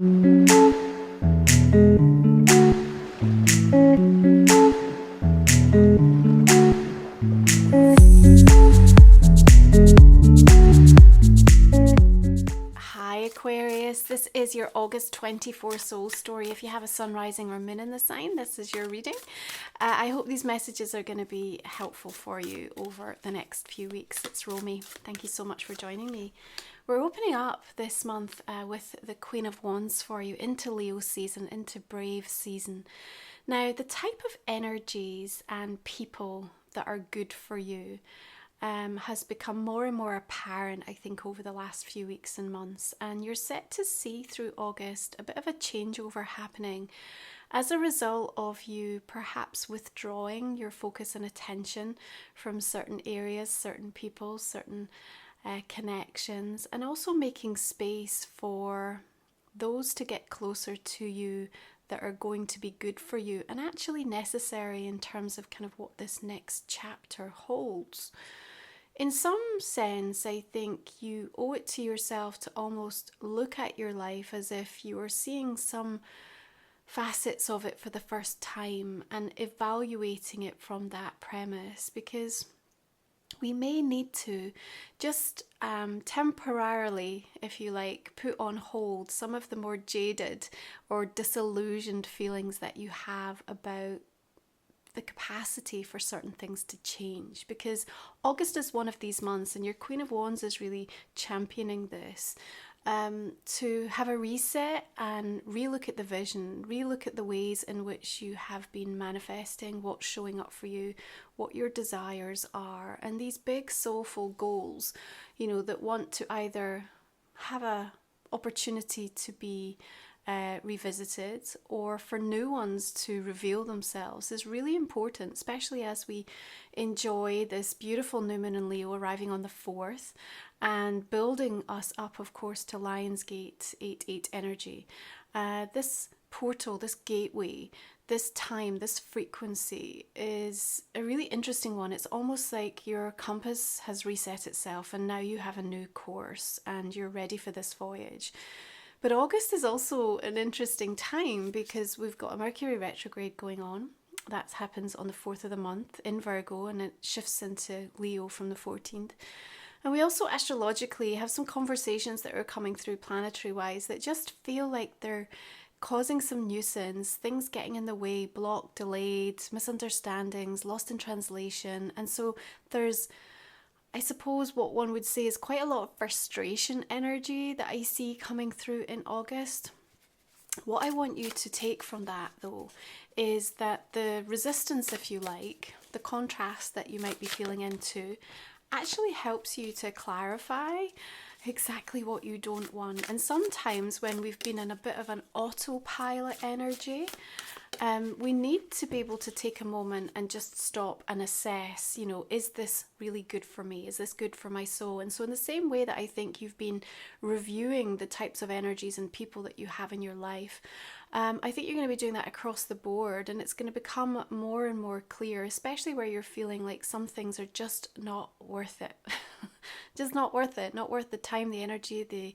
Hi Aquarius, this is your August 24 soul story. If you have a sun, rising or moon in the sign, this is your reading. I hope these messages are going to be helpful for you over the next few weeks. It's Romy. Thank you so much for joining me. We're opening up this month with the Queen of Wands for you into Leo season, into Brave season. Now, the type of energies and people that are good for you has become more and more apparent, I think, over the last few weeks and months. And you're set to see through August a bit of a changeover happening as a result of you perhaps withdrawing your focus and attention from certain areas, certain people, certain connections, and also making space for those to get closer to you that are going to be good for you and actually necessary in terms of kind of what this next chapter holds. In some sense, I think you owe it to yourself to almost look at your life as if you are seeing some facets of it for the first time and evaluating it from that premise, because we may need to just temporarily, if you like, put on hold some of the more jaded or disillusioned feelings that you have about the capacity for certain things to change, because August is one of these months and your Queen of Wands is really championing this, to have a reset and relook at the vision, relook at the ways in which you have been manifesting what's showing up for you, what your desires are, and these big soulful goals, you know, that want to either have a opportunity to be revisited or for new ones to reveal themselves is really important, especially as we enjoy this beautiful new moon in Leo arriving on the 4th and building us up, of course, to Lionsgate 8-8 energy. This portal, this gateway, this time, this frequency is a really interesting one. It's almost like your compass has reset itself and now you have a new course and you're ready for this voyage. But August is also an interesting time because we've got a Mercury retrograde going on. That happens on the 4th of the month in Virgo, and it shifts into Leo from the 14th. And we also astrologically have some conversations that are coming through planetary wise that just feel like they're causing some nuisance, things getting in the way, blocked, delayed, misunderstandings, lost in translation. And so there's, I suppose what one would say is quite a lot of frustration energy that I see coming through in August. What I want you to take from that, though, is that the resistance, if you like, the contrast that you might be feeling into, actually helps you to clarify exactly what you don't want. And sometimes when we've been in a bit of an autopilot energy, we need to be able to take a moment and just stop and assess, you know, is this really good for me? Is this good for my soul? And so in the same way that I think you've been reviewing the types of energies and people that you have in your life, I think you're going to be doing that across the board, and it's going to become more and more clear, especially where you're feeling like some things are just not worth it. Just not worth it, not worth the time, the energy, the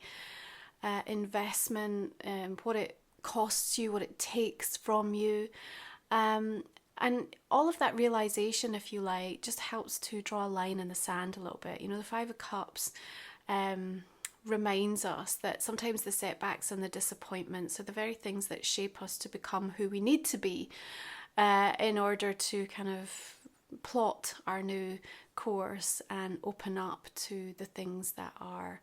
investment, what it costs you, what it takes from you. And all of that realization, if you like, just helps to draw a line in the sand a little bit. You know, the 5 of Cups reminds us that sometimes the setbacks and the disappointments are the very things that shape us to become who we need to be in order to kind of plot our new course and open up to the things that are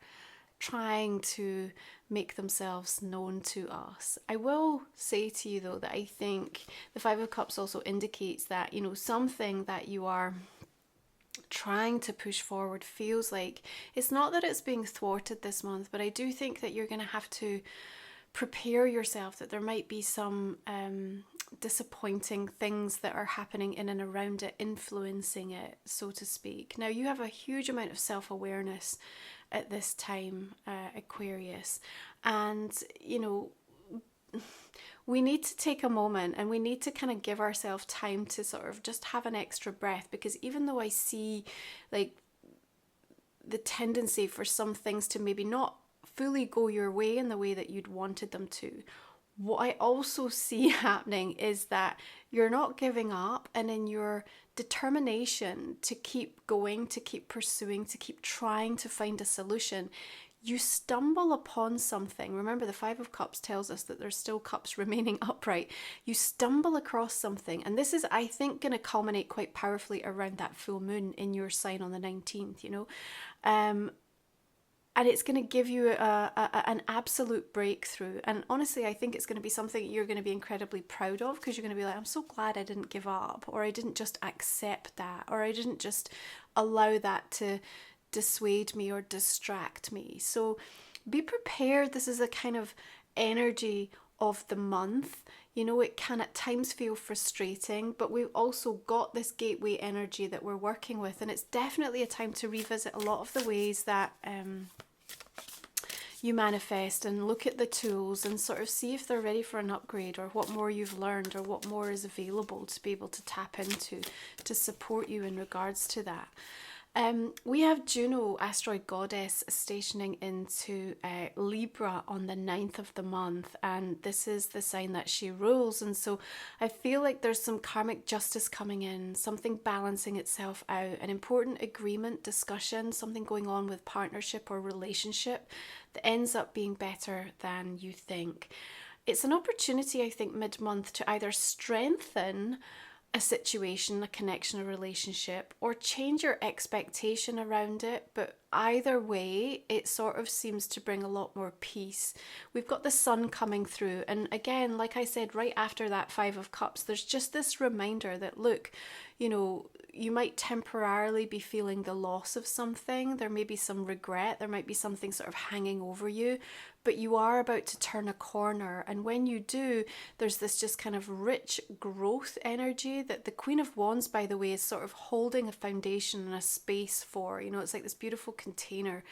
trying to make themselves known to us. I will say to you though that I think the 5 of Cups also indicates that, you know, something that you are trying to push forward feels like it's not that it's being thwarted this month, but I do think that you're going to have to prepare yourself that there might be some disappointing things that are happening in and around it, influencing it, so to speak. Now, you have a huge amount of self-awareness at this time, Aquarius, and you know, we need to take a moment and we need to kind of give ourselves time to sort of just have an extra breath, because even though I see like the tendency for some things to maybe not fully go your way in the way that you'd wanted them to. What I also see happening is that you're not giving up, and in your determination to keep going, to keep pursuing, to keep trying to find a solution, you stumble upon something. Remember, the Five of Cups tells us that there's still cups remaining upright. You stumble across something, and this is, I think, going to culminate quite powerfully around that full moon in your sign on the 19th, you know. And it's going to give you an absolute breakthrough. And honestly, I think it's going to be something you're going to be incredibly proud of, because you're going to be like, I'm so glad I didn't give up, or I didn't just accept that, or I didn't just allow that to dissuade me or distract me. So be prepared. This is a kind of energy of the month. You know, it can at times feel frustrating, but we've also got this gateway energy that we're working with, and it's definitely a time to revisit a lot of the ways that you manifest, and look at the tools and sort of see if they're ready for an upgrade, or what more you've learned, or what more is available to be able to tap into to support you in regards to that. We have Juno, asteroid goddess, stationing into Libra on the 9th of the month, and this is the sign that she rules. And so I feel like there's some karmic justice coming in, something balancing itself out, an important agreement, discussion, something going on with partnership or relationship that ends up being better than you think. It's an opportunity, I think, mid-month to either strengthen a situation, a connection, a relationship, or change your expectation around it. But either way, it sort of seems to bring a lot more peace. We've got the sun coming through, and again, like I said, right after that Five of Cups, there's just this reminder that, look, you know, you might temporarily be feeling the loss of something. There may be some regret. There might be something sort of hanging over you, but you are about to turn a corner. And when you do, there's this just kind of rich growth energy that the Queen of Wands, by the way, is sort of holding a foundation and a space for. You know, it's like this beautiful container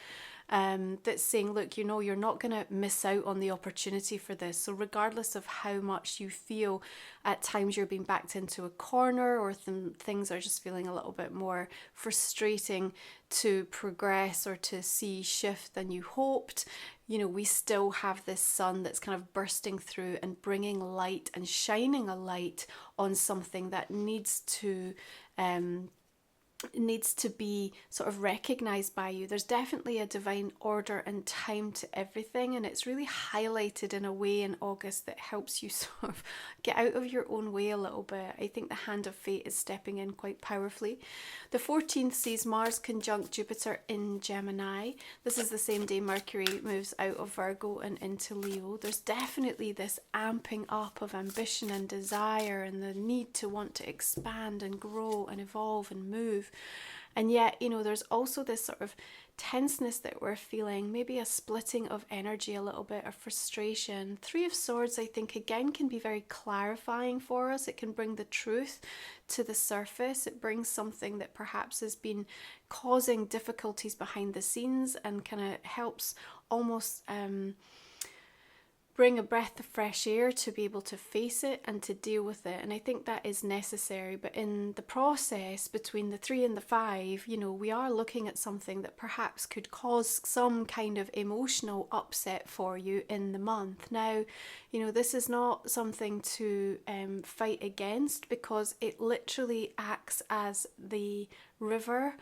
that's saying, look, you know, you're not going to miss out on the opportunity for this. So regardless of how much you feel at times you're being backed into a corner, or things are just feeling a little bit more frustrating to progress or to see shift than you hoped, you know, we still have this sun that's kind of bursting through and bringing light and shining a light on something that needs to be sort of recognized by you. There's definitely a divine order and time to everything, and it's really highlighted in a way in August that helps you sort of get out of your own way a little bit. I think the hand of fate is stepping in quite powerfully. The 14th sees Mars conjunct Jupiter in Gemini. This is the same day Mercury moves out of Virgo and into Leo. There's definitely this amping up of ambition and desire, and the need to want to expand and grow and evolve and move. And yet, you know, there's also this sort of tenseness that we're feeling, maybe a splitting of energy a little bit, of frustration. Three of Swords, I think, again, can be very clarifying for us. It can bring the truth to the surface. It brings something that perhaps has been causing difficulties behind the scenes, and kind of helps almost bring a breath of fresh air to be able to face it and to deal with it. And I think that is necessary. But in the process between the 3 and the 5, you know, we are looking at something that perhaps could cause some kind of emotional upset for you in the month. Now, you know, this is not something to fight against, because it literally acts as the river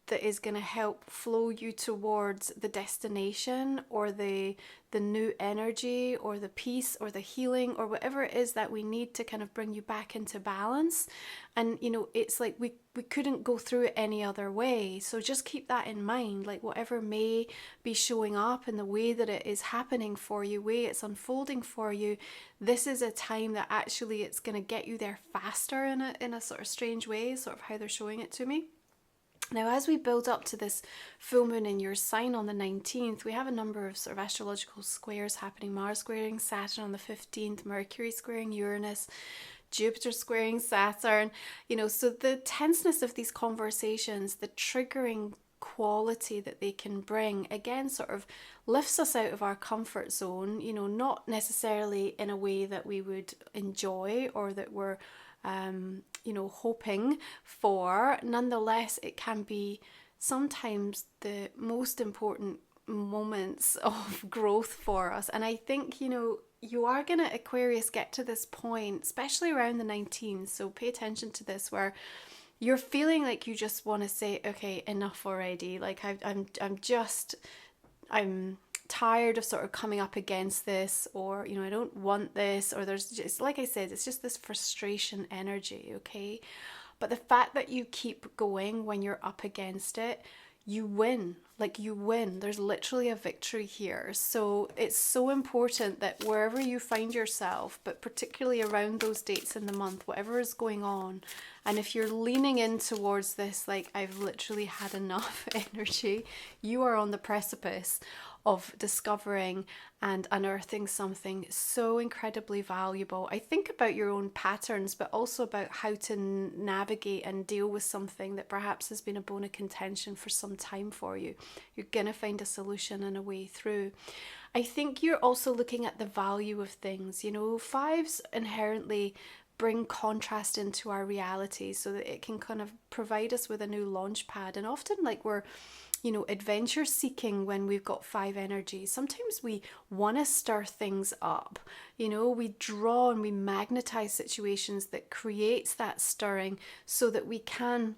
that is going to help flow you towards the destination, or the new energy, or the peace, or the healing, or whatever it is that we need to kind of bring you back into balance. And, you know, it's like we couldn't go through it any other way. So just keep that in mind, like whatever may be showing up in the way that it is happening for you, way it's unfolding for you, this is a time that actually it's going to get you there faster in a sort of strange way, sort of how they're showing it to me. Now, as we build up to this full moon in your sign on the 19th, we have a number of sort of astrological squares happening. Mars squaring Saturn on the 15th, Mercury squaring Uranus, Jupiter squaring Saturn. You know, so the tenseness of these conversations, the triggering quality that they can bring, again, sort of lifts us out of our comfort zone, you know, not necessarily in a way that we would enjoy or that we're you know, hoping for. Nonetheless, it can be sometimes the most important moments of growth for us. And I think, you know, you are going to, Aquarius, get to this point, especially around the 19th. So pay attention to this, where you're feeling like you just want to say, okay, enough already. Like I'm tired of sort of coming up against this, or, you know, I don't want this, or there's just, like I said, it's just this frustration energy, okay? But the fact that you keep going when you're up against it, you win. Like, you win. There's literally a victory here. So it's so important that wherever you find yourself, but particularly around those dates in the month, whatever is going on, and if you're leaning in towards this, like, I've literally had enough energy, you are on the precipice of discovering and unearthing something so incredibly valuable. I think about your own patterns, but also about how to navigate and deal with something that perhaps has been a bone of contention for some time for you. You're going to find a solution and a way through. I think you're also looking at the value of things. You know, fives inherently bring contrast into our reality so that it can kind of provide us with a new launch pad. And often, like, we're, you know, adventure seeking when we've got five energy. Sometimes we want to stir things up. You know, we draw and we magnetize situations that creates that stirring so that we can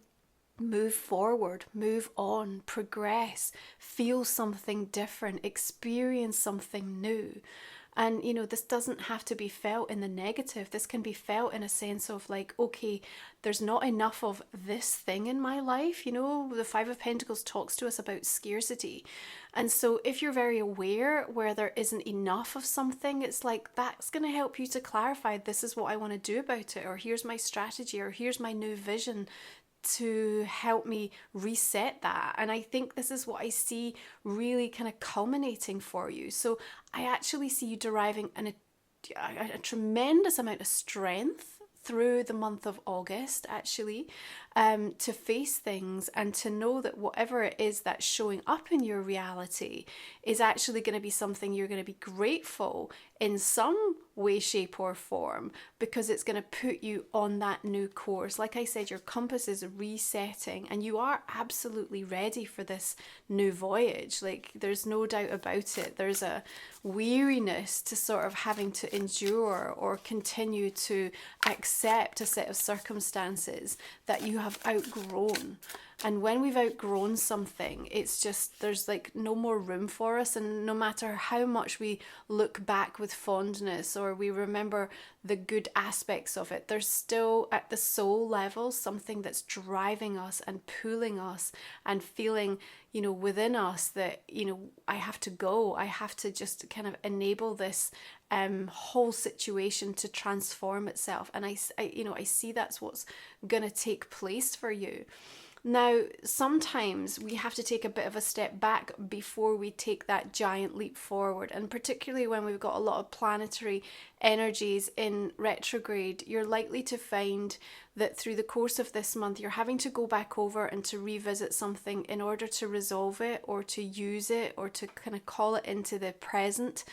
move forward, move on, progress, feel something different, experience something new. And, you know, this doesn't have to be felt in the negative. This can be felt in a sense of like, okay, there's not enough of this thing in my life. You know, the Five of Pentacles talks to us about scarcity. And so if you're very aware where there isn't enough of something, it's like, that's going to help you to clarify, this is what I want to do about it, or here's my strategy, or here's my new vision to help me reset that. And I think this is what I see really kind of culminating for you. So I actually see you deriving a tremendous amount of strength through the month of August, actually, to face things and to know that whatever it is that's showing up in your reality is actually going to be something you're going to be grateful in some way, shape or form, because it's going to put you on that new course. Like I said, your compass is resetting and you are absolutely ready for this new voyage. Like, there's no doubt about it. There's a weariness to sort of having to endure or continue to accept a set of circumstances that you have outgrown. And when we've outgrown something, it's just, there's like no more room for us. And no matter how much we look back with fondness or we remember the good aspects of it, there's still at the soul level something that's driving us and pulling us and feeling, you know, within us that, you know, I have to go. I have to just kind of enable this whole situation to transform itself. And I you know, I see that's what's going to take place for you. Now, sometimes we have to take a bit of a step back before we take that giant leap forward. And particularly when we've got a lot of planetary energies in retrograde, you're likely to find that through the course of this month, you're having to go back over and to revisit something in order to resolve it or to use it or to kind of call it into the present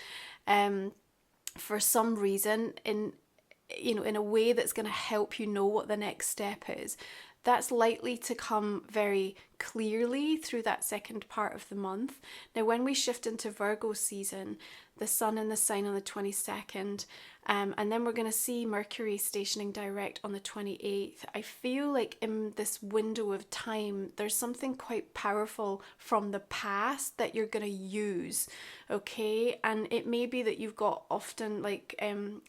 for some reason in a way that's going to help you know what the next step is. That's likely to come very clearly through that second part of the month. Now, when we shift into Virgo season, the sun in the sign on the 22nd, and then we're going to see Mercury stationing direct on the 28th. I feel like in this window of time, there's something quite powerful from the past that you're going to use, okay? And it may be that you've got often like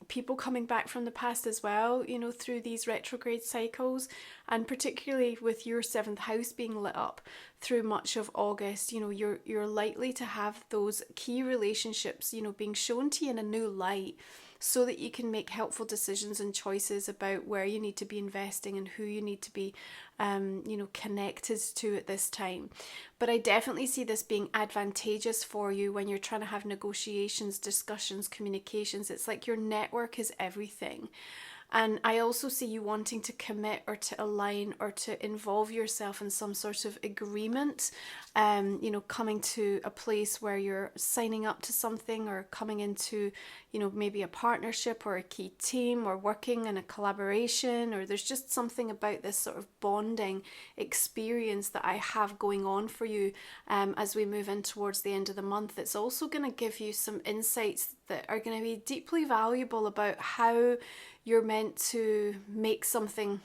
people coming back from the past as well, you know, through these retrograde cycles, and particularly with your 7th house being lit up through much of August, you know, you're likely to have those key relationships, you know, being shown to you in a new light, so that you can make helpful decisions and choices about where you need to be investing and who you need to be, connected to at this time. But I definitely see this being advantageous for you when you're trying to have negotiations, discussions, communications. It's like your network is everything. And I also see you wanting to commit or to align or to involve yourself in some sort of agreement, you know, coming to a place where you're signing up to something or coming into, you know, maybe a partnership or a key team or working in a collaboration, or there's just something about this sort of bonding experience that I have going on for you as we move in towards the end of the month. It's also going to give you some insights that are going to be deeply valuable about how you're meant to make something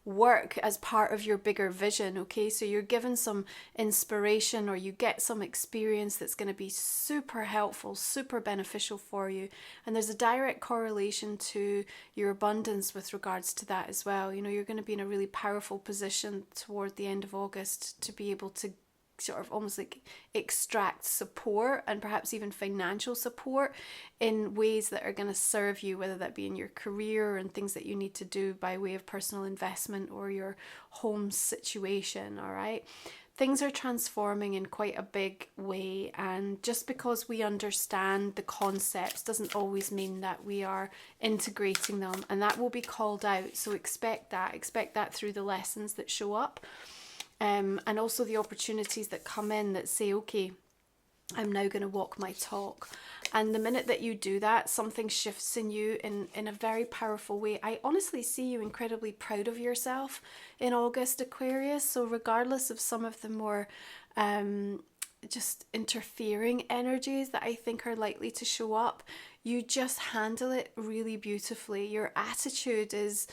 work as part of your bigger vision. Okay, so you're given some inspiration or you get some experience that's going to be super helpful, super beneficial for you, and there's a direct correlation to your abundance with regards to that as well. You know, you're going to be in a really powerful position toward the end of August to be able to sort of almost like extract support and perhaps even financial support in ways that are going to serve you, whether that be in your career and things that you need to do by way of personal investment or your home situation. All right, things are transforming in quite a big way, and just because we understand the concepts doesn't always mean that we are integrating them, and that will be called out. So expect that through the lessons that show up. And also the opportunities that come in that say, okay, I'm now going to walk my talk. And the minute that you do that, something shifts in you in a very powerful way. I honestly see you incredibly proud of yourself in August, Aquarius. So regardless of some of the more just interfering energies that I think are likely to show up, you just handle it really beautifully. Your attitude is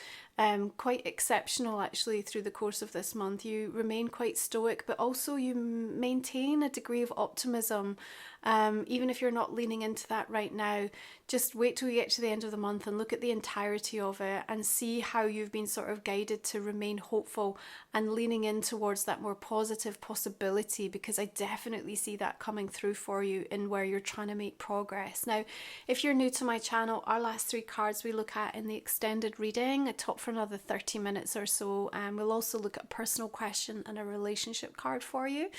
quite exceptional actually through the course of this month. You remain quite stoic, but also you maintain a degree of optimism. Even if you're not leaning into that right now, just wait till you get to the end of the month and look at the entirety of it and see how you've been sort of guided to remain hopeful and leaning in towards that more positive possibility, because I definitely see that coming through for you in where you're trying to make progress. Now, if you're new to my channel, our last 3 cards we look at in the extended reading, I talk for another 30 minutes or so, and we'll also look at a personal question and a relationship card for you.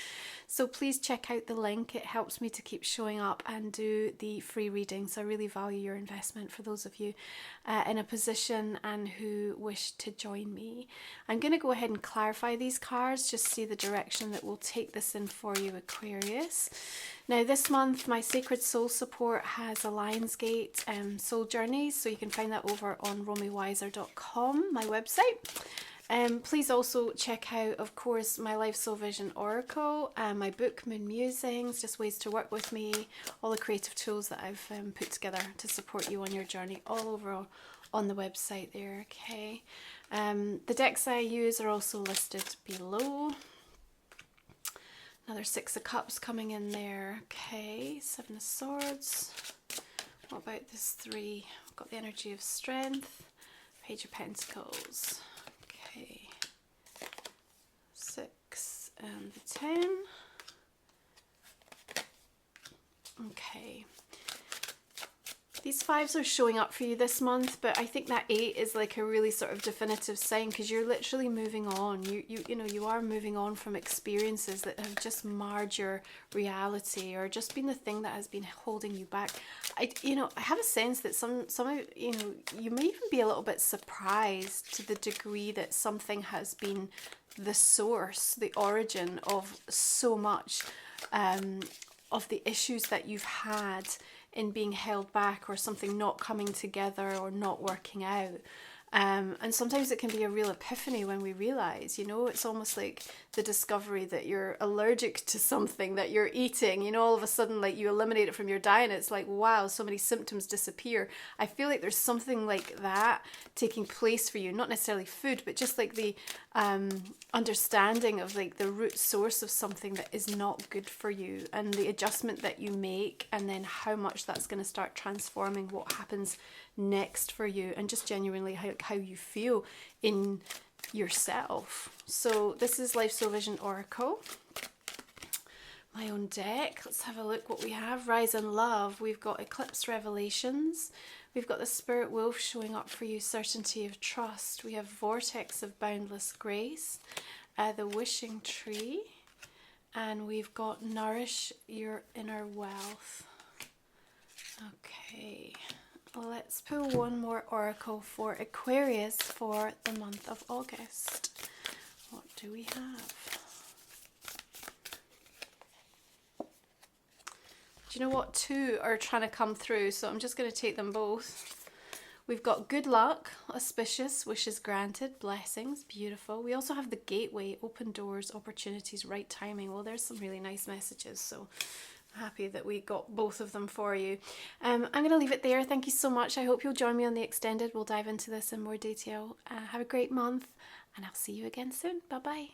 So please check out the link. It helps me to keep showing up and do the free reading. So I really value your investment for those of you in a position and who wish to join me. I'm going to go ahead and clarify these cards, just see the direction that will take this in for you, Aquarius. Now this month my Sacred Soul support has a Lionsgate Soul Journeys, so you can find that over on romywiser.com, my website. Please also check out, of course, my Life Soul Vision Oracle and my book Moon Musings, just ways to work with me, all the creative tools that I've put together to support you on your journey, all over on the website there. Okay, the decks I use are also listed below. Another 6 of Cups coming in there. Okay, 7 of Swords. What about this 3? We've got the energy of strength, Page of Pentacles. Okay, 6 and the 10. Okay. These 5s are showing up for you this month, but I think that 8 is like a really sort of definitive sign, because you're literally moving on. You are moving on from experiences that have just marred your reality or just been the thing that has been holding you back. I have a sense that some of you may even be a little bit surprised to the degree that something has been the source, the origin of so much of the issues that you've had in being held back, or something not coming together or not working out. And sometimes it can be a real epiphany when we realize, it's almost like the discovery that you're allergic to something that you're eating, all of a sudden, like, you eliminate it from your diet, and it's like, wow, so many symptoms disappear. I feel like there's something like that taking place for you, not necessarily food, but just like the understanding of like the root source of something that is not good for you, and the adjustment that you make, and then how much that's going to start transforming what happens next for you, and just genuinely how you feel in yourself. So this is Life Soul Vision Oracle, my own deck. Let's have a look what we have. Rise in Love. We've got Eclipse Revelations. We've got the Spirit Wolf showing up for you, Certainty of Trust. We have Vortex of Boundless Grace, the Wishing Tree, and we've got Nourish Your Inner Wealth. Okay, let's let's pull one more oracle for Aquarius for the month of August. What do we have? Do you know what? Two are trying to come through, so I'm just going to take them both. We've got good luck, auspicious, wishes granted, blessings, beautiful. We also have the gateway, open doors, opportunities, right timing. Well, there's some really nice messages, so I'm happy that we got both of them for you. I'm going to leave it there. Thank you so much. I hope you'll join me on the extended. We'll dive into this in more detail. Have a great month, and I'll see you again soon. Bye-bye.